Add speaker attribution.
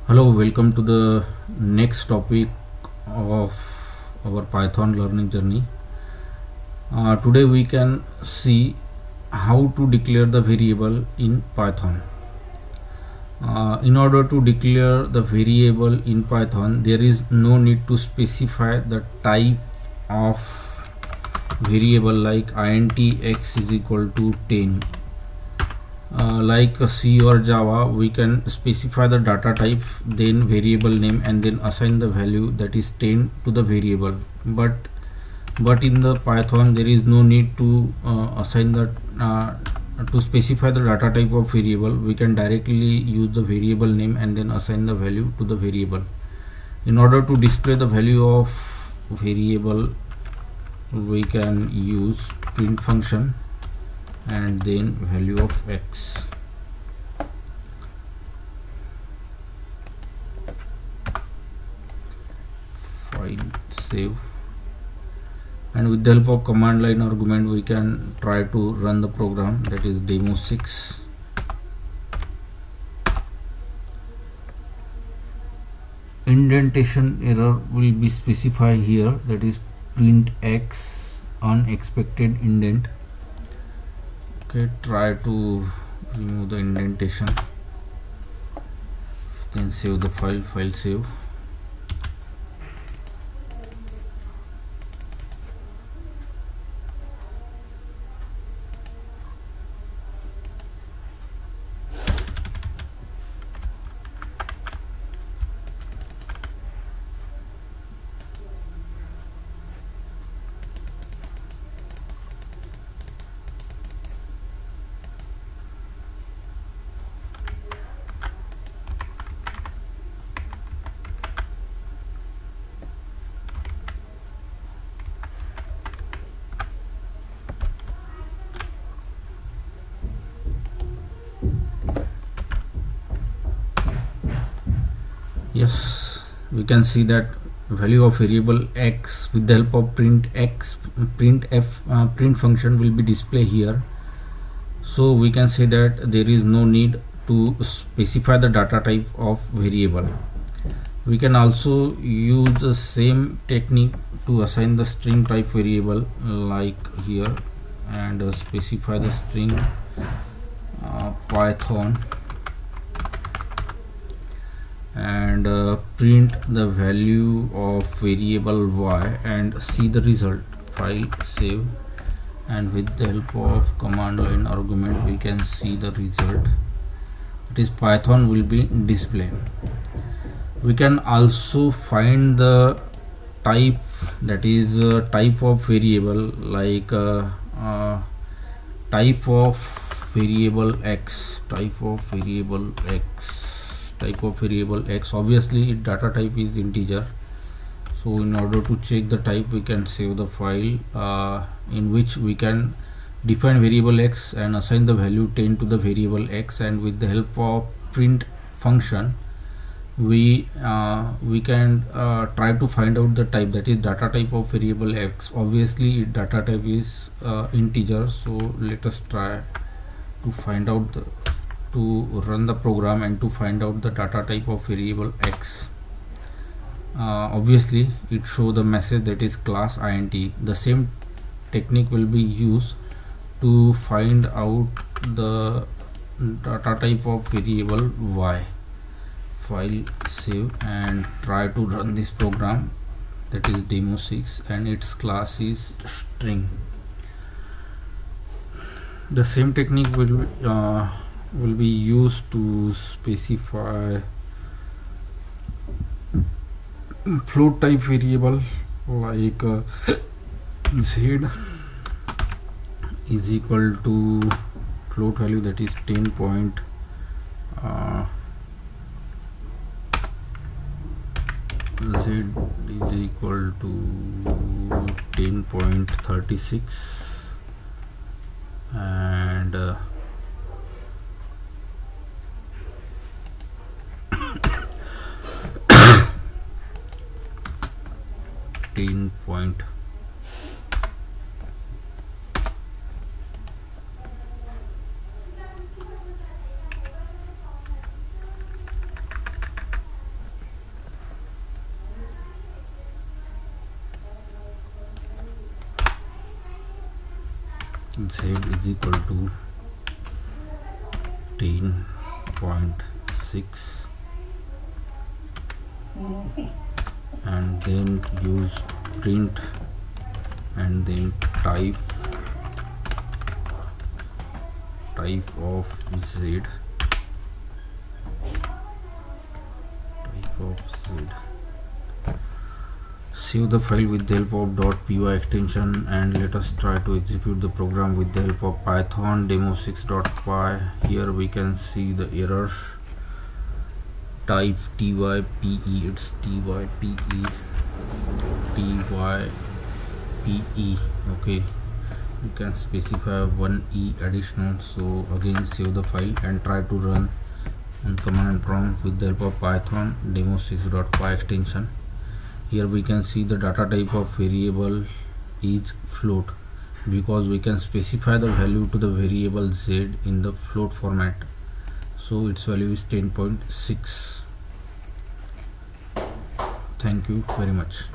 Speaker 1: Hello, welcome to the next topic of our Python learning journey. Today we can see how to declare the variable in Python. In order to declare the variable in Python, there is no need to specify the type of variable like int x is equal to 10. Like C or Java, we can specify the data type, then variable name, and then assign the value, that is 10, to the variable. But in the Python there is no need to assign that to specify the data type of variable. We can directly use the variable name and then assign the value to the variable. In order to display the value of variable, we can use print function and then value of x. File, save, and with the help of command line argument we can try to run the program, that is demo 6. Indentation error will be specified here, that is print x unexpected indent. Okay, try to remove the indentation, then save the file, save. Yes, we can see that value of variable x with the help of print function will be displayed here. So we can say that there is no need to specify the data type of variable. We can also use the same technique to assign the string type variable, like here, and specify the string Python, and print the value of variable y and see the result. File, save, and with the help of command line argument we can see the result. It is Python will be displayed. We can also find the type, that is type of variable, like type of variable x, obviously its data type is integer. So in order to check the type, we can save the file in which we can define variable x and assign the value 10 to the variable x, and with the help of print function we can try to find out the type, that is data type of variable x. Obviously its data type is integer, so let us try to find out to run the program and to find out the data type of variable x. Obviously it show the message, that is class int. The same technique will be used to find out the data type of variable y. File, save, and try to run this program, that is demo 6, and its class is string. The same technique will be used to specify float type variable, like z is equal to float value, that is 10 point z is equal to 10.36 and 10 point z is equal to 10.6 and then use print and then type of z, save the file with the help of .py extension, and let us try to execute the program with the help of python demo6.py. Here we can see the error type type, it's type. Okay, you can specify one e additional. So again save the file and try to run on command prompt with the help of python demo6.py extension. Here we can see the data type of variable is float, because we can specify the value to the variable z in the float format, so its value is 10.6. Thank you very much.